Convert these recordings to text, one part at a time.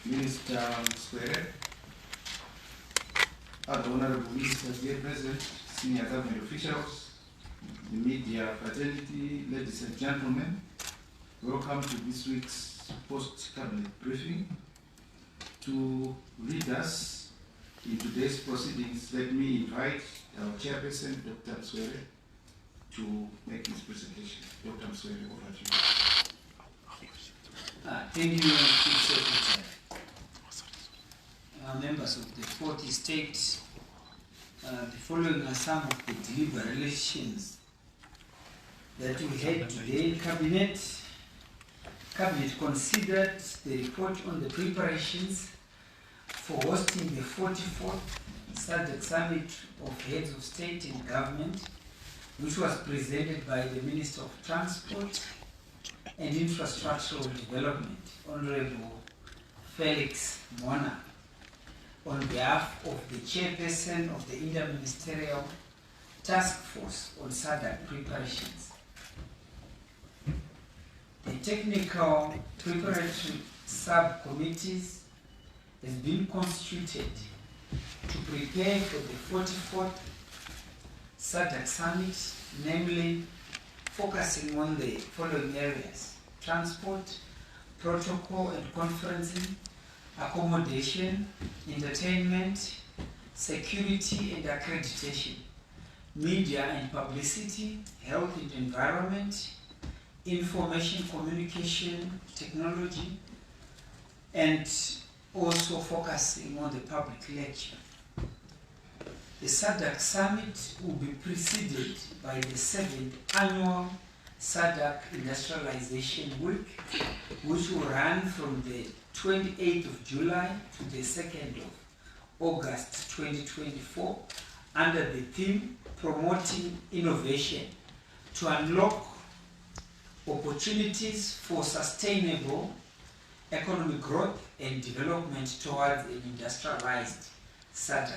Minister Square, other honorable ministers here present, senior government officials, the media fraternity, ladies and gentlemen, welcome to this week's post-cabinet briefing. To lead us in today's proceedings, let me invite our chairperson, Dr. Mswere, to make his presentation. Dr. Mswere, over to you. Thank you, Chief Secretary. Members of the 40 states, the following are some of the deliberations that we had today in Cabinet. Cabinet considered the report on the preparations for hosting the 44th SADC Summit of Heads of State and Government, which was presented by the Minister of Transport and Infrastructural Development, Honorable Felix Mona, on behalf of the Chairperson of the Interministerial Task Force on SADC preparations. The technical preparatory subcommittees has been constituted to prepare for the 44th SADC Summit, namely focusing on the following areas: transport, protocol and conferencing, accommodation, entertainment, security and accreditation, media and publicity, health and environment, information communication technology, and also focusing on the public lecture. The SADC Summit will be preceded by the 7th Annual SADC Industrialization Week, which will run from the 28th of July to the 2nd of August 2024 under the theme Promoting Innovation to Unlock Opportunities for Sustainable Economic Growth and Development towards an Industrialized SADC.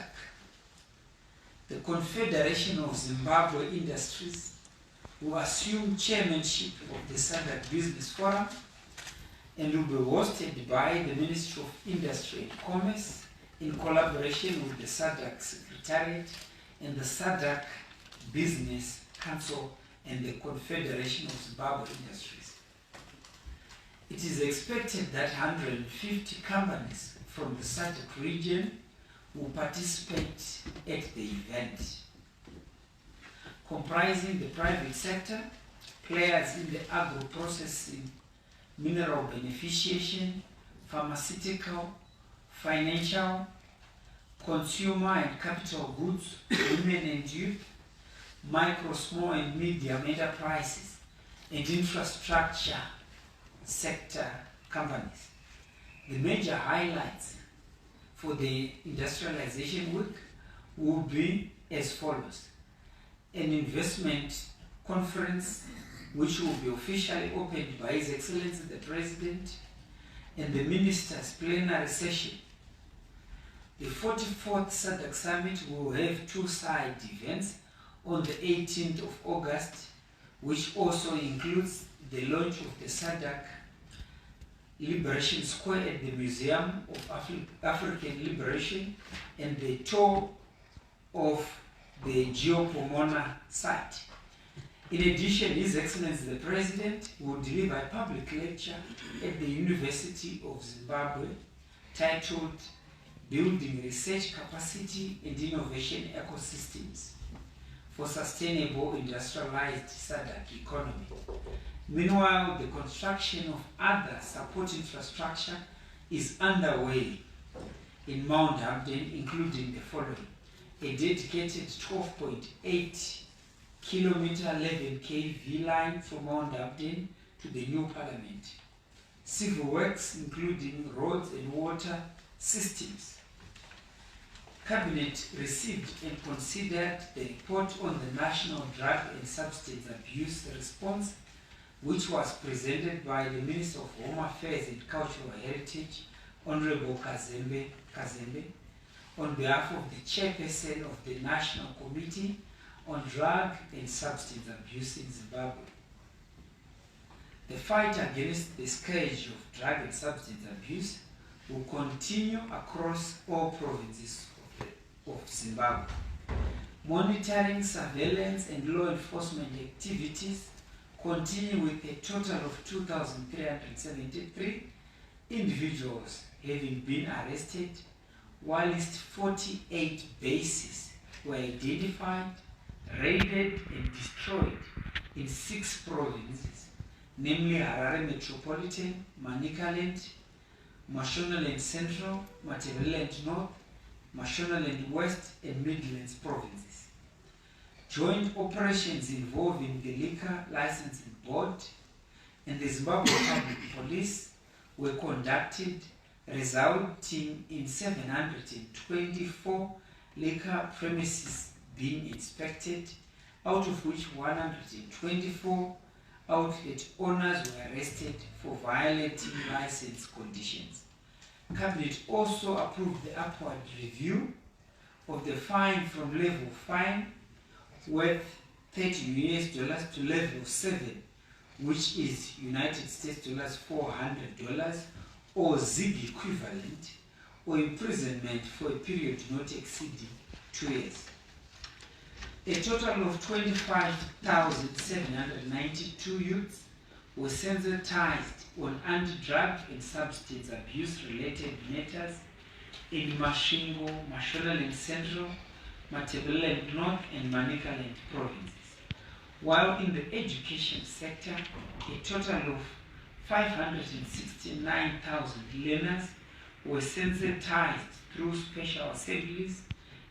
The Confederation of Zimbabwe Industries will assume chairmanship of the SADC Business Forum and will be hosted by the Ministry of Industry and Commerce in collaboration with the SADC Secretariat and the SADC Business Council and the Confederation of Zimbabwe Industries. It is expected that 150 companies from the SADC region will participate at the event, comprising the private sector, players in the agro-processing, mineral beneficiation, pharmaceutical, financial, consumer and capital goods, women and youth, micro, small and medium enterprises, and infrastructure sector companies. The major highlights for the Industrialization Week will be as follows: an investment conference which will be officially opened by His Excellency the President, and the Ministers' plenary session. The 44th SADC Summit will have two side events on the 18th of August, which also includes the launch of the SADC Liberation Square at the Museum of African Liberation and the tour of the Geopomona site. In addition, His Excellency the President will deliver a public lecture at the University of Zimbabwe titled Building Research Capacity and Innovation Ecosystems for Sustainable Industrialized SADC Economy. Meanwhile, the construction of other support infrastructure is underway in Mount Abden, including the following: a dedicated 12.8 kilometer 11 kV line from Mount Abden to the new parliament, civil works including roads and water systems. Cabinet received and considered the report on the National Drug and Substance Abuse Response, which was presented by the Minister of Home Affairs and Cultural Heritage, Honorable Kazembe, on behalf of the Chairperson of the National Committee on Drug and Substance Abuse in Zimbabwe. The fight against the scourge of drug and substance abuse will continue across all provinces of Zimbabwe. Monitoring, surveillance, and law enforcement activities continue with a total of 2,373 individuals having been arrested, whilst 48 bases were identified, raided, and destroyed in 6 provinces, namely Harare Metropolitan, Manicaland, Mashonaland Central, Matabeleland North, Mashonaland West, and Midlands provinces. Joint operations involving the Liquor Licensing Board and the Zimbabwe Public Police were conducted, resulting in 724 liquor premises being inspected, out of which 124 outlet owners were arrested for violating license conditions. Cabinet also approved the upward review of the fine from level fine worth $30 to level 7, which is United States dollars $400, or ZIG equivalent, or imprisonment for a period not exceeding 2 years. A total of 25,792 youths were sensitized on anti-drug and substance abuse-related matters in Masvingo, Mashonaland Central, Matabeleland North, and Manicaland provinces, while in the education sector, a total of 569,000 learners were sensitized through special assemblies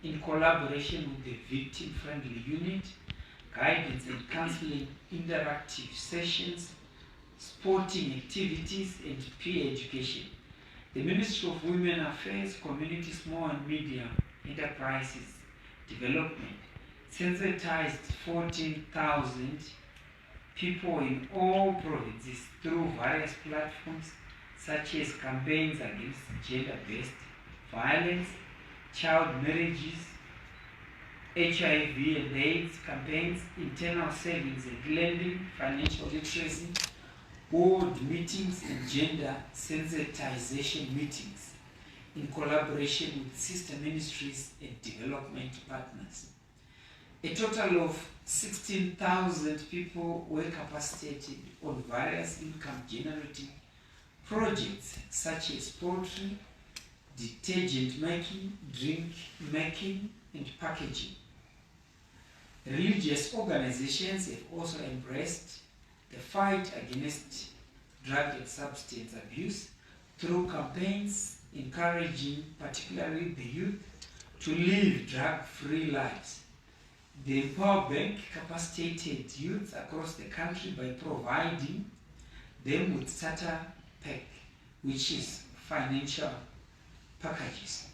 in collaboration with the victim-friendly unit, guidance and counseling, interactive sessions, sporting activities, and peer education. The Ministry of Women Affairs, Community, Small and Medium Enterprises Development sensitized 14,000 people in all provinces through various platforms such as campaigns against gender-based violence, child marriages, HIV and AIDS campaigns, internal savings and lending, financial literacy, board meetings, and gender sensitization meetings in collaboration with sister ministries and development partners. A total of 16,000 people were capacitated on various income-generating projects such as poultry, detergent making, drink making, and packaging. Religious organizations have also embraced the fight against drug and substance abuse through campaigns encouraging particularly the youth to live drug-free lives. The Empower Bank capacitated youth across the country by providing them with starter pack, which is financial packages.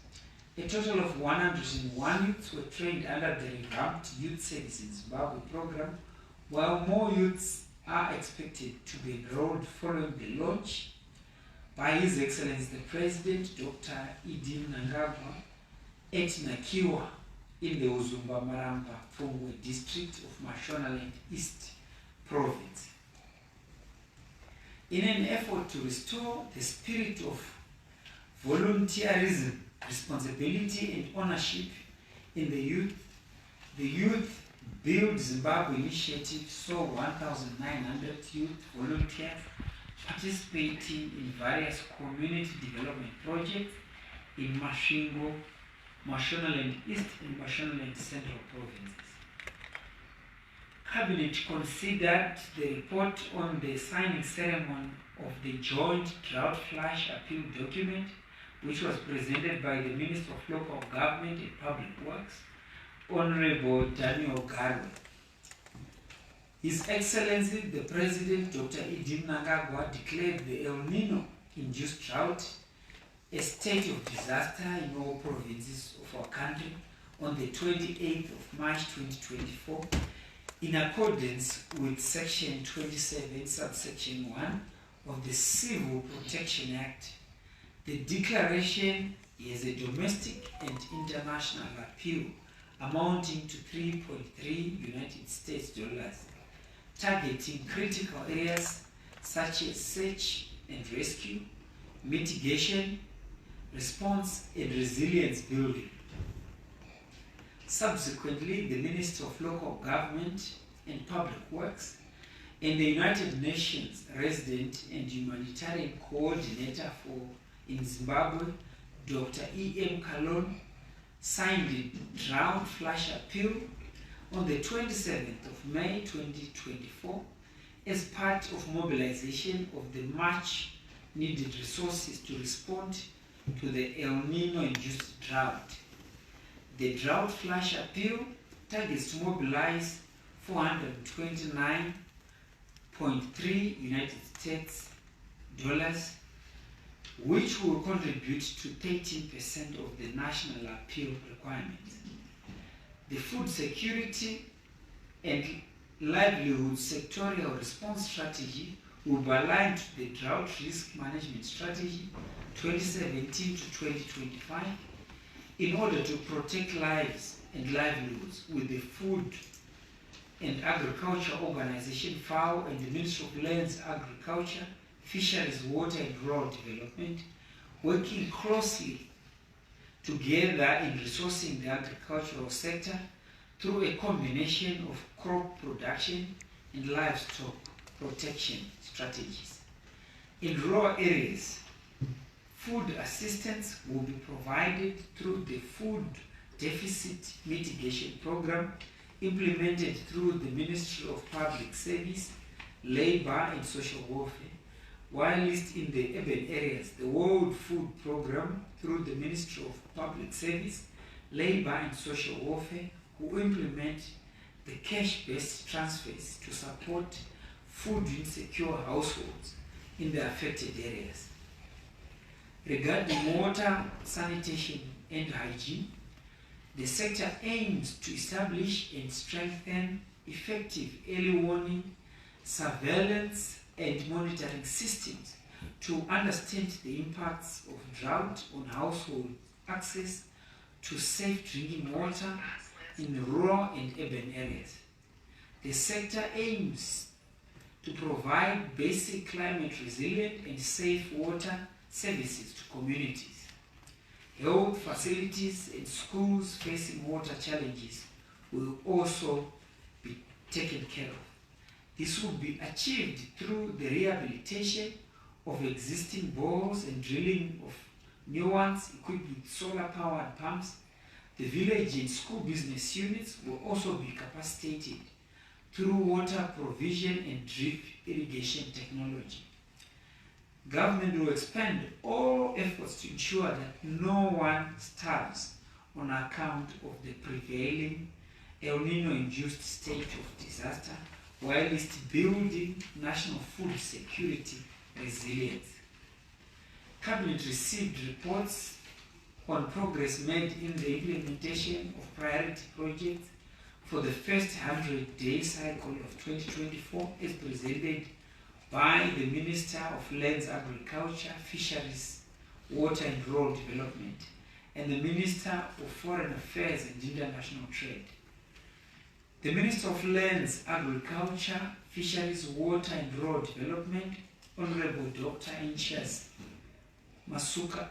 A total of 101 youths were trained under the revamped Youth Service in Zimbabwe program, while more youths are expected to be enrolled following the launch by His Excellency the President, Dr. Idi Mnangagwa, at Nakiwa in the Uzumba Maramba Pfungwe district of Mashonaland East province. In an effort to restore the spirit of volunteerism, responsibility and ownership in the Youth Build Zimbabwe initiative saw 1,900 youth volunteers participating in various community development projects in Masvingo, Mashonaland East and Mashonaland Central provinces. Cabinet considered the report on the signing ceremony of the joint drought flash appeal document, which was presented by the Minister of Local Government and Public Works, Honorable Daniel Garwe. His Excellency the President, Dr. Idi Mnangagwa, declared the El Nino-induced drought a state of disaster in all provinces of our country on the 28th of March 2024, in accordance with Section 27, subsection 1 of the Civil Protection Act. The declaration is a domestic and international appeal amounting to $3.3 United States, targeting critical areas such as search and rescue, mitigation, response and resilience building. Subsequently, the Minister of Local Government and Public Works and the United Nations Resident and Humanitarian Coordinator in Zimbabwe, Dr. E.M. Kalon, signed the Drought Flash Appeal on the 27th of May 2024 as part of mobilization of the much needed resources to respond to the El Nino-induced drought. The Drought Flash Appeal targets to mobilize $429.3 United States dollars, which will contribute to 13% of the national appeal requirements. The Food Security and Livelihood Sectorial Response Strategy will be aligned to the Drought Risk Management Strategy 2017 to 2025 in order to protect lives and livelihoods, with the Food and Agriculture Organization, FAO, and the Ministry of Lands, Agriculture, Fisheries, Water and Rural Development working closely together in resourcing the agricultural sector through a combination of crop production and livestock protection strategies. In rural areas, food assistance will be provided through the Food Deficit Mitigation Program implemented through the Ministry of Public Service, Labor and Social Welfare, whilst in the urban areas, the World Food Program through the Ministry of Public Service, Labor and Social Welfare will implement the cash-based transfers to support food insecure households in the affected areas. Regarding water, sanitation and hygiene, the sector aims to establish and strengthen effective early warning, surveillance and monitoring systems to understand the impacts of drought on household access to safe drinking water in rural and urban areas. The sector aims to provide basic climate resilient and safe water services to communities. Health facilities and schools facing water challenges will also be taken care of. This will be achieved through the rehabilitation of existing bores and drilling of new ones equipped with solar-powered pumps. The village and school business units will also be capacitated through water provision and drip irrigation technology. Government will expend all efforts to ensure that no one starves on account of the prevailing El Nino-induced state of disaster, whilst building national food security resilience. Cabinet received reports on progress made in the implementation of priority projects for the first 100-day cycle of 2024 as presented by the Minister of Lands, Agriculture, Fisheries, Water and Rural Development and the Minister of Foreign Affairs and International Trade. The Minister of Lands, Agriculture, Fisheries, Water and Rural Development, Honorable Dr. Anxious Masuka,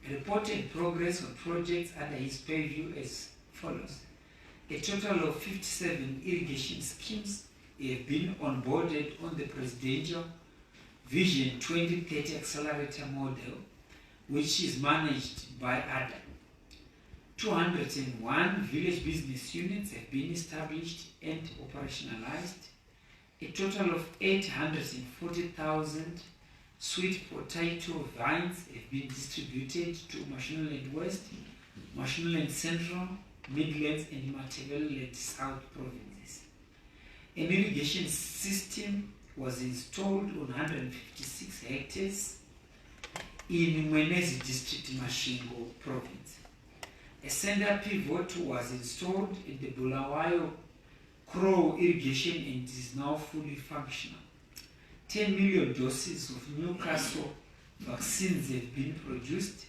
reported progress on projects under his purview as follows. A total of 57 irrigation schemes have been onboarded on the Presidential Vision 2030 Accelerator model, which is managed by ADA. 201 village business units have been established and operationalized. A total of 840,000 sweet potato vines have been distributed to Mashonaland West, Mashonaland Central, Midlands and Matabeleland South provinces. An irrigation system was installed on 156 hectares in Mwenezi District, Mashingo province. A sender pivot was installed in the Bulawayo Crow irrigation and is now fully functional. 10 million doses of Newcastle vaccines have been produced.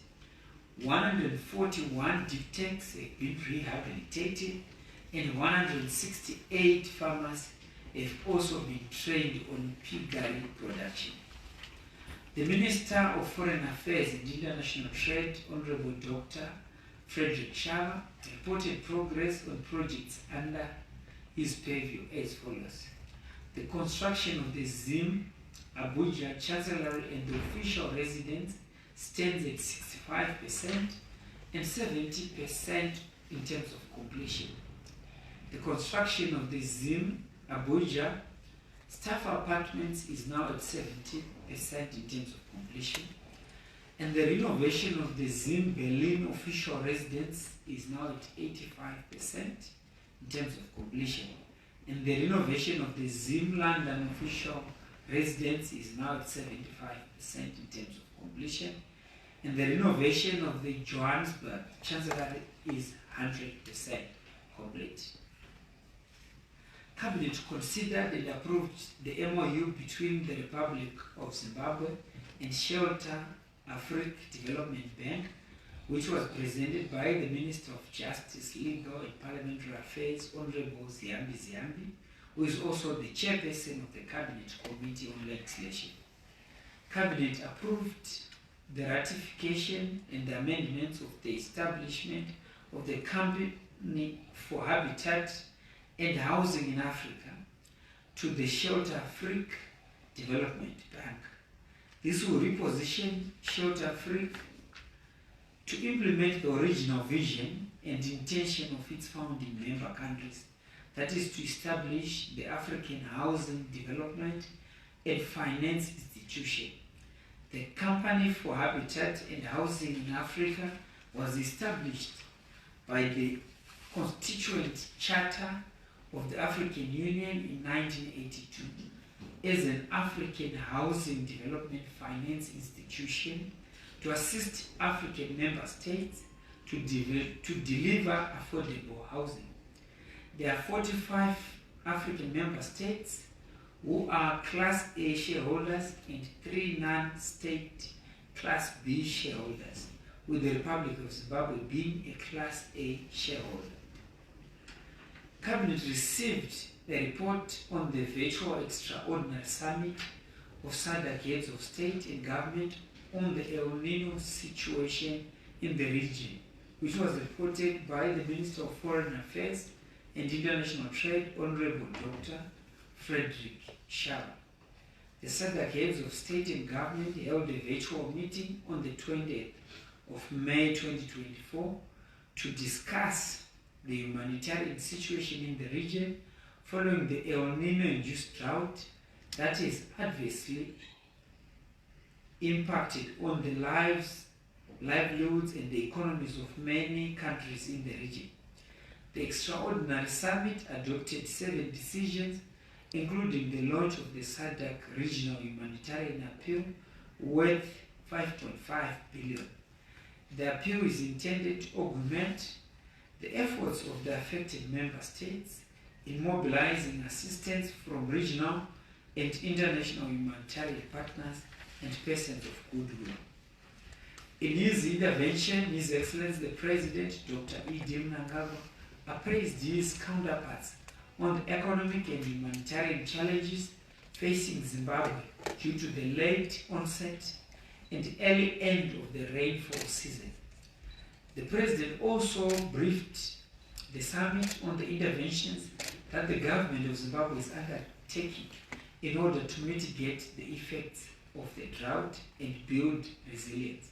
141 deep tanks have been rehabilitated and 168 farmers have also been trained on piggery production. The Minister of Foreign Affairs and International Trade, Honorable Dr. Frederick Shaba, reported progress on projects under his purview as follows. The construction of the ZIM, Abuja Chancellery and the official residence stands at 65% and 70% in terms of completion. The construction of the ZIM, Abuja staff apartments is now at 70% in terms of completion, and the renovation of the ZIM Berlin official residence is now at 85% in terms of completion, and the renovation of the ZIM London official residence is now at 75% in terms of completion, and the renovation of the Johannesburg Chancellery is 100% complete. Cabinet considered and approved the MOU between the Republic of Zimbabwe and Shelter Africa Development Bank, which was presented by the Minister of Justice, Legal and Parliamentary Affairs, Honorable Ziyambi Ziyambi, who is also the chairperson of the Cabinet Committee on Legislation. Cabinet approved the ratification and the amendments of the establishment of the Company for Habitat and Housing in Africa to the Shelter Africa Development Bank. This will reposition Shelter Africa to implement the original vision and intention of its founding member countries, that is to establish the African Housing Development and Finance Institution. The Company for Habitat and Housing in Africa was established by the Constituent Charter of the African Union in 1982 as an African Housing Development Finance Institution to assist African member states to deliver affordable housing. There are 45 African member states who are Class A shareholders and 3 non-state Class B shareholders, with the Republic of Zimbabwe being a Class A shareholder. Cabinet received the report on the virtual extraordinary summit of SADC heads of state and government on the El Nino situation in the region, which was reported by the Minister of Foreign Affairs and International Trade, Honorable Dr. Frederick Shaba. The SADC heads of state and government held a virtual meeting on the 20th of May 2024 to discuss the humanitarian situation in the region following the El Nino-induced drought that has adversely impacted on the livelihoods and the economies of many countries in the region. The extraordinary summit adopted 7 decisions, including the launch of the SADC Regional Humanitarian Appeal worth $5.5 billion. The appeal is intended to augment the efforts of the affected member states in mobilizing assistance from regional and international humanitarian partners and persons of goodwill. In his intervention, His Excellency the President, Dr. E.D. Mnangagwa, appraised his counterparts on the economic and humanitarian challenges facing Zimbabwe due to the late onset and early end of the rainfall season. The President also briefed the summit on the interventions that the government of Zimbabwe is undertaking in order to mitigate the effects of the drought and build resilience.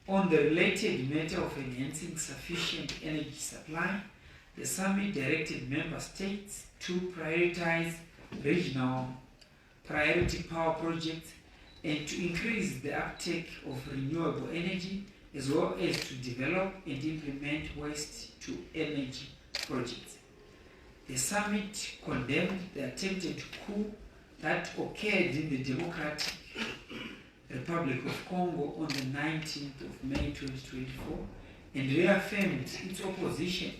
On the related matter of enhancing sufficient energy supply, the summit directed member states to prioritize regional priority power projects and to increase the uptake of renewable energy, as well as to develop and implement waste-to-energy projects. The summit condemned the attempted coup that occurred in the Democratic Republic of Congo on the 19th of May 2024 and reaffirmed its opposition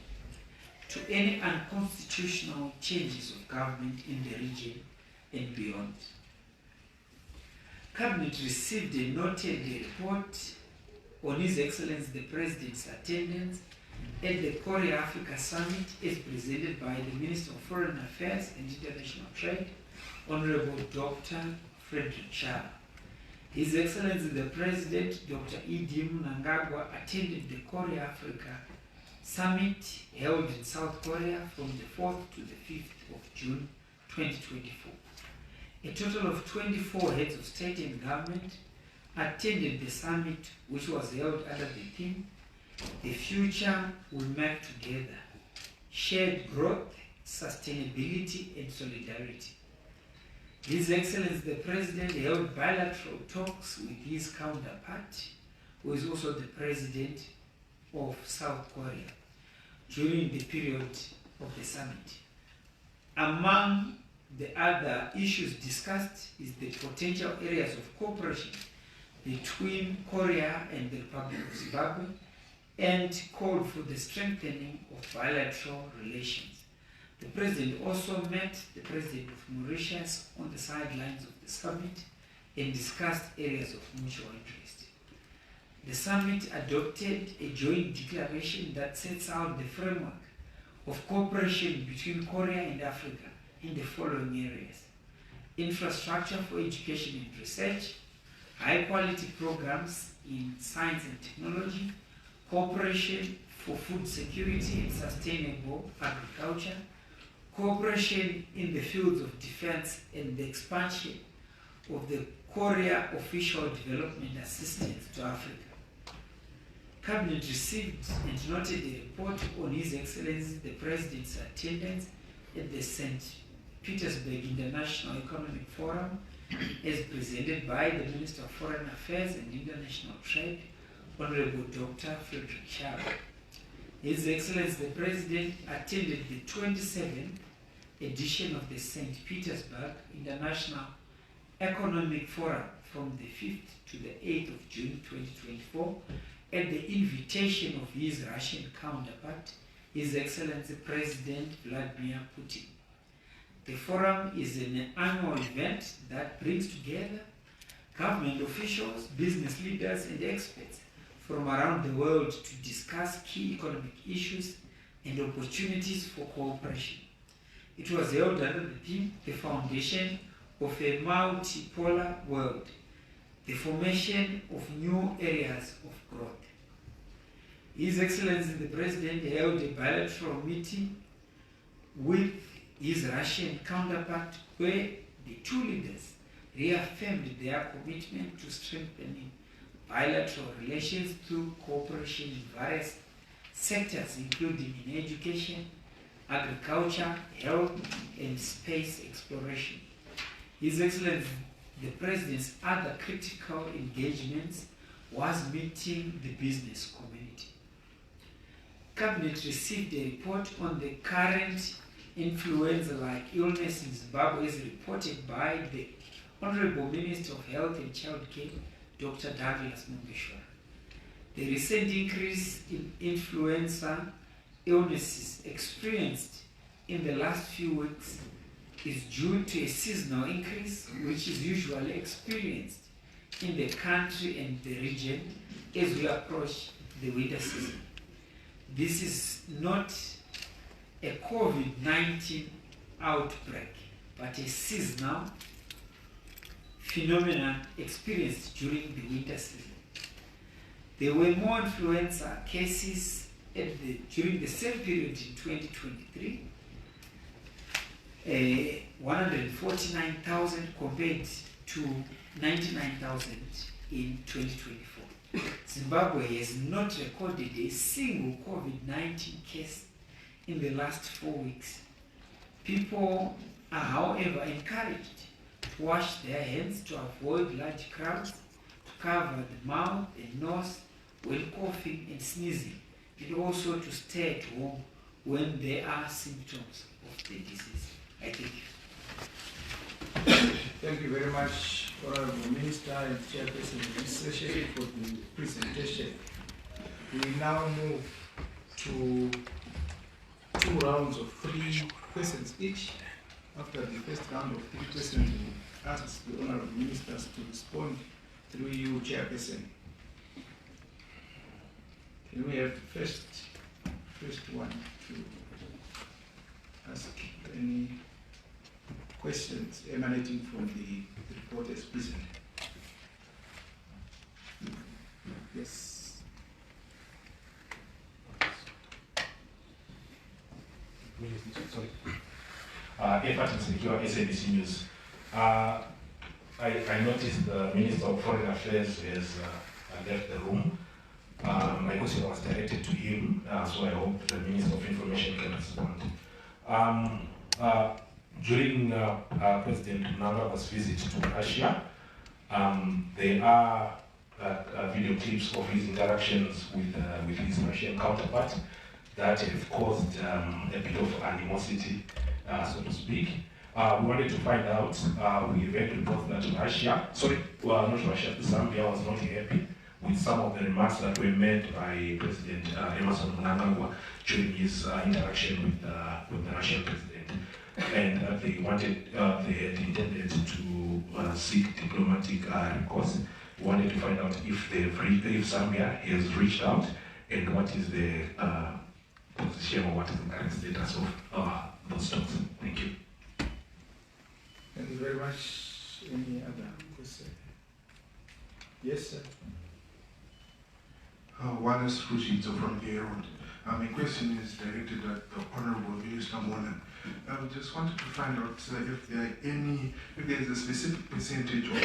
to any unconstitutional changes of government in the region and beyond. Cabinet received a noted report on His Excellency the President's attendance at the Korea Africa Summit as presented by the Minister of Foreign Affairs and International Trade, Honorable Dr. Frederick Shaba. His Excellency the President, Dr. E.D. Mnangagwa, attended the Korea Africa Summit held in South Korea from the 4th to the 5th of June 2024. A total of 24 heads of state and government attended the summit, which was held under the theme, "The Future We Make Together, Shared Growth, Sustainability and Solidarity." His Excellency the President held bilateral talks with his counterpart, who is also the President of South Korea, during the period of the summit. Among the other issues discussed is the potential areas of cooperation between Korea and the Republic of Zimbabwe, and called for the strengthening of bilateral relations. The President also met the President of Mauritius on the sidelines of the summit and discussed areas of mutual interest. The summit adopted a joint declaration that sets out the framework of cooperation between Korea and Africa in the following areas: infrastructure for education and research, high-quality programs in science and technology, cooperation for food security and sustainable agriculture, cooperation in the fields of defense, and the expansion of the Korea Official Development Assistance to Africa. Cabinet received and noted a report on His Excellency the President's attendance at the St. Petersburg International Economic Forum, as presented by the Minister of Foreign Affairs and International Trade, Honorable Dr. Frederick Chao. His Excellency the President attended the 27th edition of the St. Petersburg International Economic Forum from the 5th to the 8th of June 2024 at the invitation of his Russian counterpart, His Excellency President Vladimir Putin. The forum is an annual event that brings together government officials, business leaders, and experts from around the world to discuss key economic issues and opportunities for cooperation. It was held under the theme, "The Foundation of a Multipolar World, the Formation of New Areas of Growth." His Excellency the President held a bilateral meeting with his Russian counterpart, where the two leaders reaffirmed their commitment to strengthening bilateral relations through cooperation in various sectors, including in education, agriculture, health, and space exploration. His Excellency the President's other critical engagements was meeting the business community. Cabinet received a report on the current influenza-like illness in Zimbabwe, as reported by the Honorable Minister of Health and Child Care, Dr. Douglas Mungeshwara. The recent increase in influenza illnesses experienced in the last few weeks is due to a seasonal increase, which is usually experienced in the country and the region as we approach the winter season. This is not a COVID-19 outbreak, but a seasonal phenomenon experienced during the winter season. There were more influenza cases during the same period in 2023, 149,000 compared to 99,000 in 2024. Zimbabwe has not recorded a single COVID-19 case in the last 4 weeks. People are, however, encouraged to wash their hands, to avoid large crowds, to cover the mouth and nose when coughing and sneezing, and also to stay at home when there are symptoms of the disease. I thank you. Thank you very much, Honorable Minister and Chairperson of this session, for the presentation. We now move to 2 rounds of 3 questions each. After the first round of 3 questions, we ask the Honorable Ministers to respond through you, Chairperson. Can we have the first one to ask any questions emanating from the reporters present? Yes. Sorry. Effort and Secure, SABC News. I noticed the Minister of Foreign Affairs has left the room. My question was directed to him, so I hope the Minister of Information can respond. During President Mnangagwa's visit to Russia, there are video clips of his interactions with his Russian counterpart that have caused a bit of animosity, so to speak. We wanted to find out, we read reports that Russia, not Russia, Zambia was not happy with some of the remarks that were made by President Emmerson Mnangagwa during his interaction with the Russian president. And they had intended to seek diplomatic recourse. We wanted to find out if Zambia has reached out and what is the position or what is the current status of those talks. Thank you. Thank you very much. Any other question? Yes, sir. Wallace Fujito from the Herald. My question is directed at the Honorable Minister Monan. I just wanted to find out if there is a specific percentage of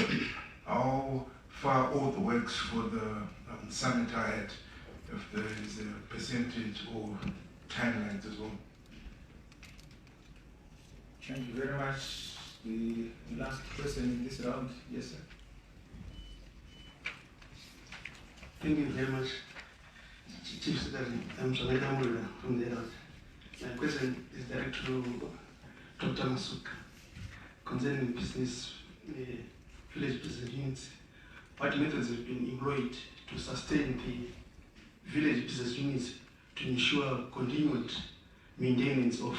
how far all the works for the summit are at, if there is a percentage or timelines as well. Thank you very much. The last question in this round. Yes, sir. Thank you very much, Chief Secretary. I'm Shaleda Mulula from the Herald. My question is directed to Dr. Masuka concerning business village business units. What methods have been employed to sustain the village business units to ensure continued maintenance of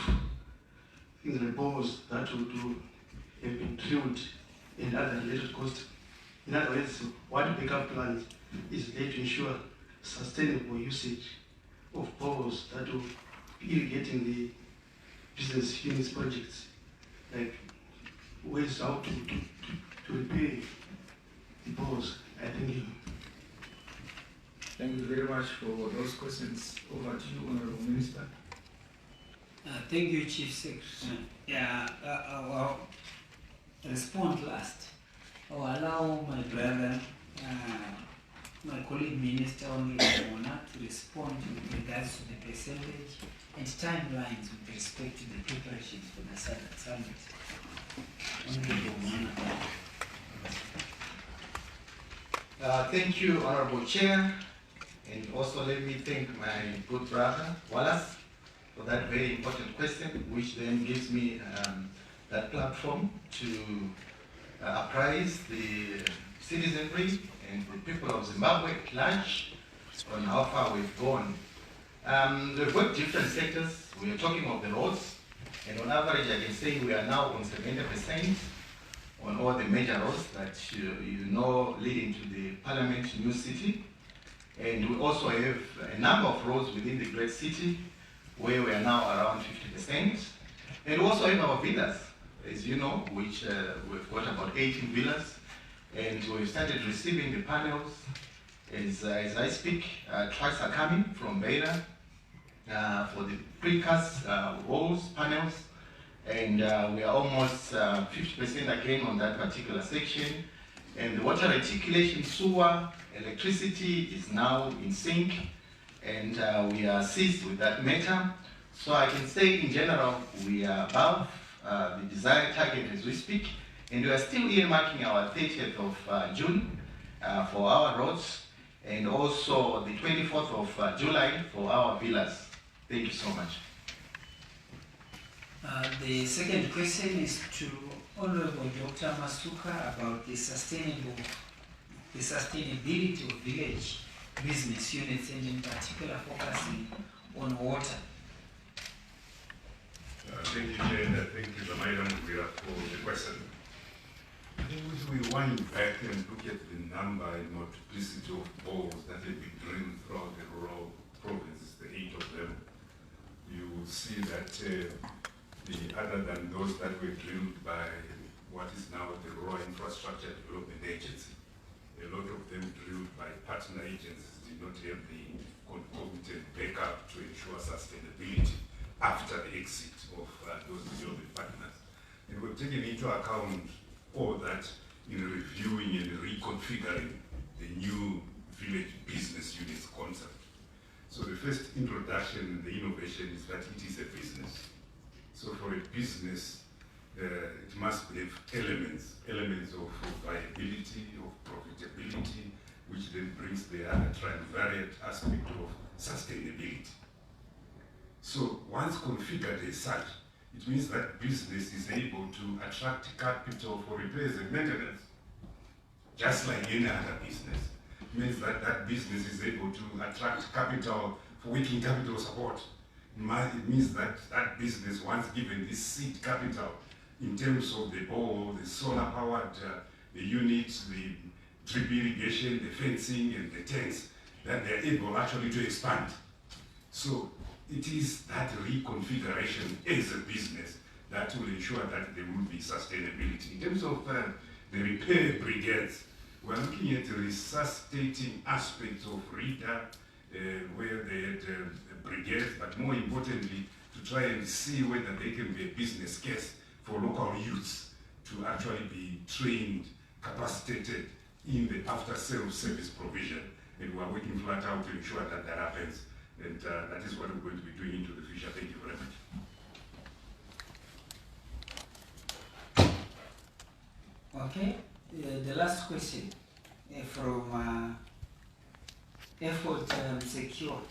things like bores that would have been drilled and other related costs? In other words, what backup plans is there to ensure sustainable usage of bores that will be irrigating the business units projects, like ways how to repair the bores? I thank you. Thank you very much for those questions. Over to you, Honorable Minister. Thank you, Chief Secretary. Yeah, I'll respond last. I'll allow my brother, my colleague Minister Honorable Mona, to respond with regards to the percentage and timelines with respect to the preparations for the summit. Honorable Mona. Thank you, Honorable Chair, and also let me thank my good brother, Wallace, for that very important question, which then gives me that platform to apprise the citizenry and the people of Zimbabwe at large on how far we've gone. We've got different sectors. We are talking of the roads, and on average I can say we are now on 70% on all the major roads that you know leading to the Parliament New City. And we also have a number of roads within the great city where we are now around 50%. And we also have our villas, as you know, which we've got about 18 villas. And we've started receiving the panels. As I speak, trucks are coming from Beira for the precast walls, panels. And we are almost 50% again on that particular section. And the water reticulation, sewer, electricity is now in sync, and we are seized with that matter. So I can say in general, we are above the desired target as we speak, and we are still earmarking our 30th of June for our roads, and also the 24th of July for our villas. Thank you so much. The second question is to Honorable Dr. Masuka about the sustainability of village business units, and in particular focusing on water. Thank you, Chair, and thank you, Madam Gura, for the question. I think if we wind back and look at the number and multiplicity of bores that have been drilled throughout the rural provinces, the 8 of them, you will see that other than those that were drilled by what is now the Rural Infrastructure Development Agency, a lot of them drilled by partner agencies not have the concomitant backup to ensure sustainability after the exit of those development partners. And we've taken into account all that in reviewing and reconfiguring the new village business units concept. So the first introduction, the innovation is that it is a business. So for a business, it must have elements of viability, of profitability, which then brings the other triumvirate aspect of sustainability. So once configured as such, it means that business is able to attract capital for repairs and maintenance, just like any other business. It means that that business is able to attract capital for working capital support. It means that that business, once given this seed capital in terms of the bore, the solar powered, the units, the drip irrigation, the fencing and the tanks, that they're able actually to expand. So it is that reconfiguration as a business that will ensure that there will be sustainability. In terms of the repair brigades, we're looking at resuscitating aspects of RITA, where they had brigades, but more importantly, to try and see whether they can be a business case for local youths to actually be trained, capacitated in the after-sales service provision. And we're working flat out to ensure that that happens. And that is what we're going to be doing into the future. Thank you very much. Okay, the last question from Effort Secure.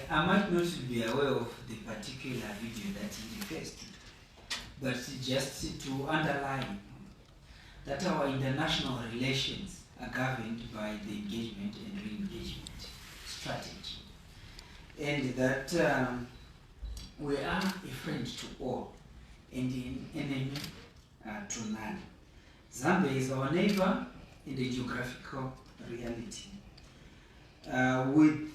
I might not be aware of the particular video that he refers to, but just to underline that our international relations are governed by the engagement and re-engagement strategy, and that we are a friend to all and an enemy to none. Zambia is our neighbor in the geographical reality, with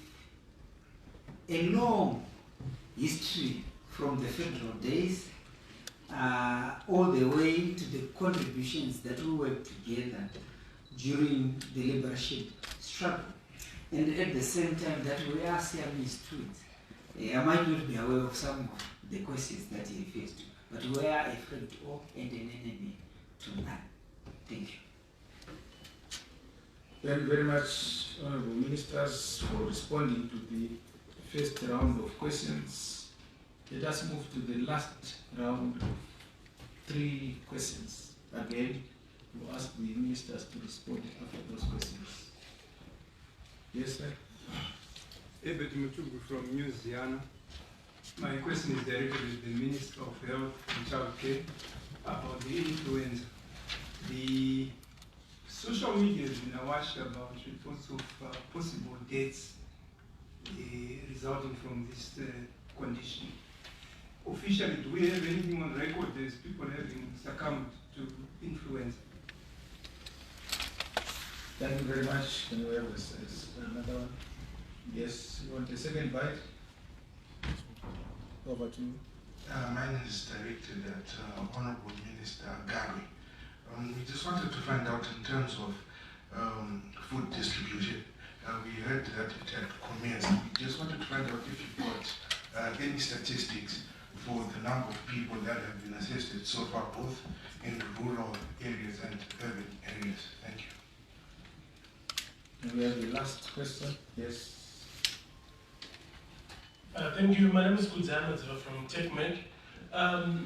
a long history from the federal days all the way to the contributions that we worked together during the liberation struggle, and at the same time that we are Siamese twins. I might not be aware of some of the questions that he refers to, but we are a friend to all and an enemy to none. Thank you. Thank you very much, Honorable Ministers, for responding to the first round of questions. Let us move to the last round of 3 questions. Again, we'll ask the ministers to respond after those questions. Yes, sir. Ebert Mutugu from Louisiana. My question is directed to the Minister of Health and Child Care about the influenza. The social media has been awash about reports of possible deaths resulting from this condition. Officially, do we have anything on record as people having succumbed to influenza? Thank you very much. Can we have another one? Yes, you want a second bite? Over to you. Mine is directed at Honorable Minister Gary. We just wanted to find out in terms of food distribution. We heard that it had commenced. We just wanted to find out if you've got any statistics for the number of people that have been assisted so far, both in the rural areas and urban areas. Thank you. And we have the last question. Yes. Thank you. My name is Kudzana from TechMed.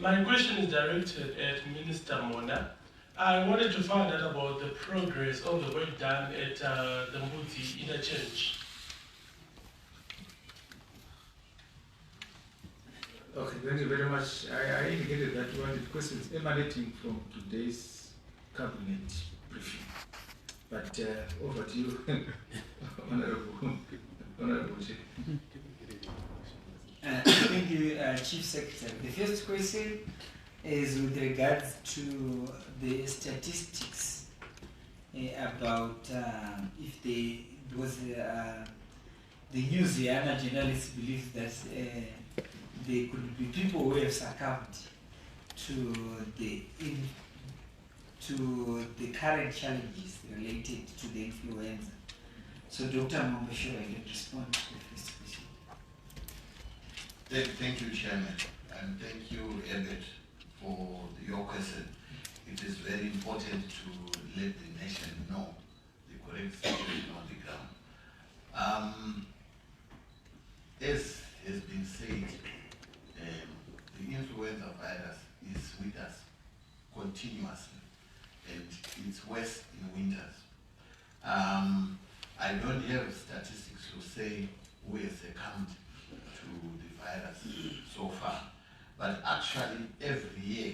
My question is directed at Minister Mona. I wanted to find out about the progress of the work done at the Mbuti Interchange. Okay, thank you very much. I indicated that you wanted questions emanating from today's cabinet briefing. But over to you, Honorable Chair. Thank you, Chief Secretary. The first question is with regards to the statistics about if there was the Louisiana journalists believe that there could be people who have succumbed to the current challenges related to the influenza. So Dr. Mambashura, you respond to the first question. Thank you, Chairman, and thank you, Ebert, for your question. It is very important to let the nation know the correct situation on the ground. As has been said, the influenza virus is with us continuously, and it's worse in winters. I don't have statistics to say who has succumbed to the virus so far, but actually every year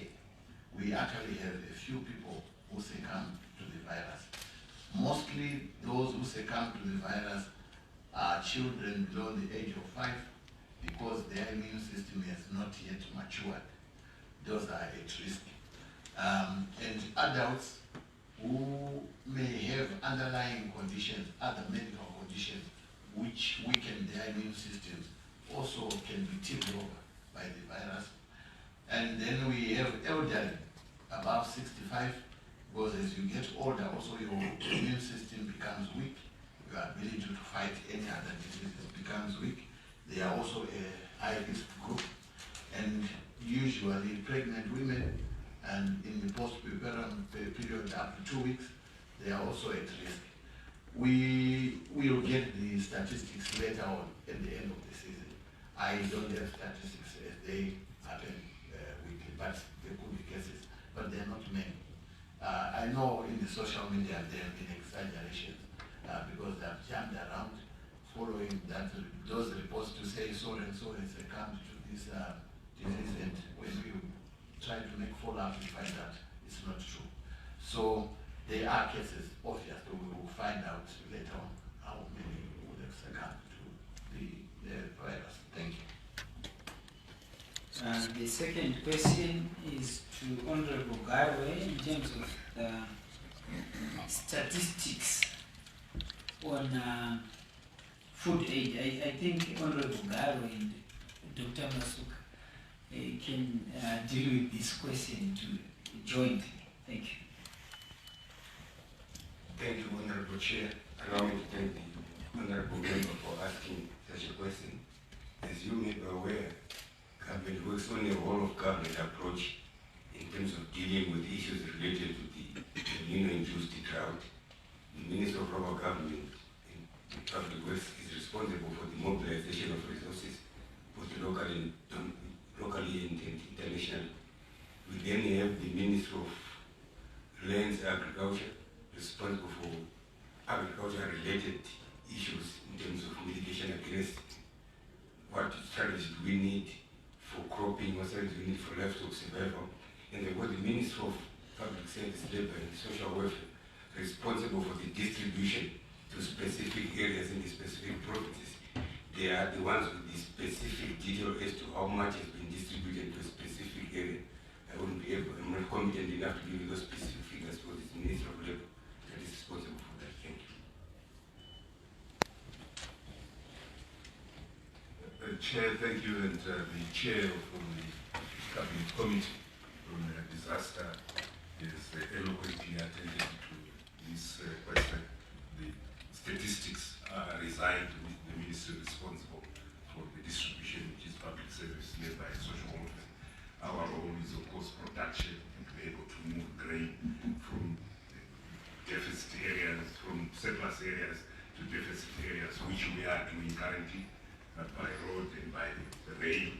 we actually have a few people who succumb to the virus. Mostly those who succumb to the virus are children below the age of 5 because their immune system has not yet matured. Those are at risk. And adults who may have underlying conditions, other medical conditions, which weaken their immune systems, also can be tipped over by the virus. And then we have elderly, above 65, because as you get older, also your immune system becomes weak. Your ability to fight any other diseases becomes weak. They are also a high-risk group. And usually pregnant women and in the postpartum period up to 2 weeks, they are also at risk. We will get the statistics later on at the end of the season. I don't have statistics as they happen weekly, but there could be cases, but they are not many. I know in the social media there have been exaggerations because they have jumped around following those reports to say so and so has succumbed to this disease, and when we try to make follow-up, we find that it's not true. So there are cases, obviously we will find out later on how many would have succumbed to the virus. Thank you. The second question is to Honorable Garwe in terms of the statistics on food aid. I think Honorable Garwe and Dr. Masuka can deal with this question jointly. Thank you. Thank you, Honorable Chair. Allow me to thank the Honorable Member for asking such a question. As you may be aware, government works on a whole-of-government approach in terms of dealing with issues related to the immuno-induced drought. The Minister of Local Government in Public Works is responsible for the mobilization of resources, both locally and internationally. We then have the Minister of Lands and Agriculture, responsible for agriculture-related issues in terms of mitigation against what strategies do we need for cropping, what strategies we need for livestock survival, and then the Minister of Public Service, Labour and Social Welfare, responsible for the distribution to specific areas in the specific provinces. They are the ones with the specific detail as to how much has been distributed to a specific area. I'm not competent enough to give you those specific figures for this Minister of Labour that is responsible for that. Thank you. Chair, thank you, and the Chair of the Cabinet Committee on Disaster is eloquently attended to this question. The statistics reside with the Minister responsible for the distribution, which is Public Service, Labour and Social Welfare. Our role is, of course, production and to be able to move grain from deficit areas, from surplus areas to deficit areas, which we are doing currently by road and by rail,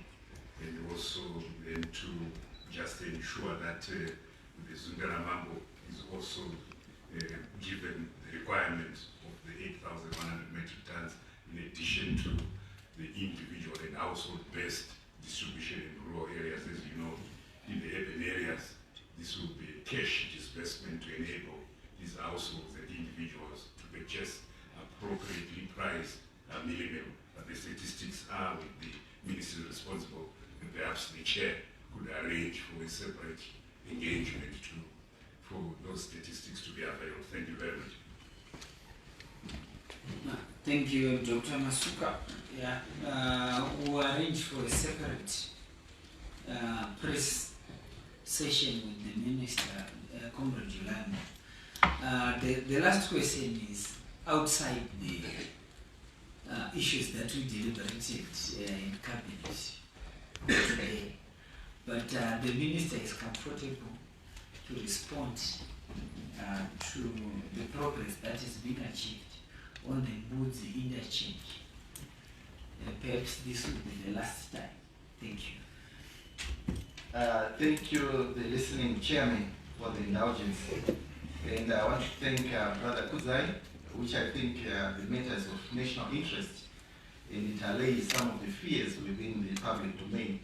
and also then to just ensure that the Zundaramambo is also given the requirements of the 8,100 metric tons in addition to the individual and household-based distribution in rural areas. As you know, in the urban areas, this will be a cash disbursement to enable these households and individuals to purchase appropriately priced mealie meal. But the statistics are with the ministry responsible, and perhaps the chair could arrange for a separate engagement for those statistics to be available. Thank you very much. Thank you, Dr. Masuka. Yeah, we'll arrange for a separate press session with the Minister, Comrade Julani. The last question is outside the issues that we deliberated in cabinet today. But the minister is comfortable to respond to the progress that is being achieved on the Mbudzi interchange. Perhaps this will be the last time. Thank you. Thank you, the listening chairman, for the indulgence. And I want to thank Brother Kuzai, which I think the matters of national interest, and it allays some of the fears within the public domain.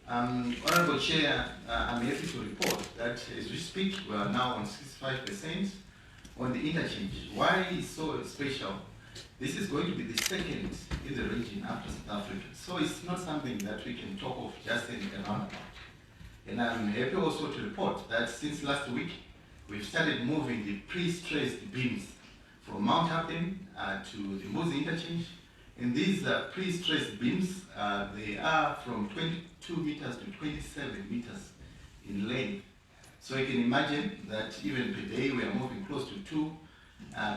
Honorable Chair, I'm happy to report that as we speak, we are now on 65% on the interchange. Why is so special? This is going to be the second in the region after South Africa. So it's not something that we can talk of just in a roundabout. And I'm happy also to report that since last week, we've started moving the pre-stressed beams from Mount Upton to the Mbudzi interchange. And these pre-stressed beams, they are from 22 meters to 27 meters in length. So you can imagine that even per day we are moving close to 2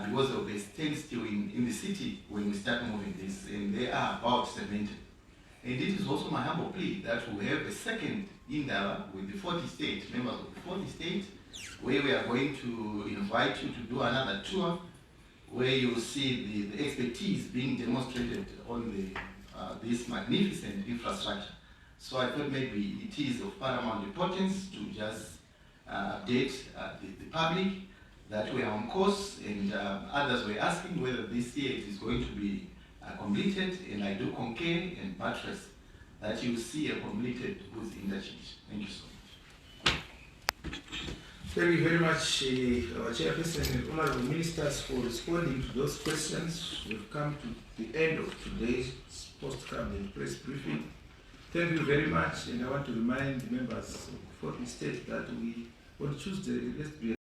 because of the standstill in the city when we start moving this, and they are about cemented. And it is also my humble plea that we have a second Indaba with the 40 states, members of the 40 states, where we are going to invite you to do another tour where you will see the expertise being demonstrated on the this magnificent infrastructure. So I thought maybe it is of paramount importance to just update the public that we are on course, and others were asking whether this year it is going to be completed, and I do concur and buttress that you will see a completed goods interchange. Thank you so much. Thank you very much, our chairperson and honorable ministers, for responding to those questions. We've come to the end of today's post-cabinet press briefing. Thank you very much, and I want to remind the members of the 40 states that on Tuesday, let's be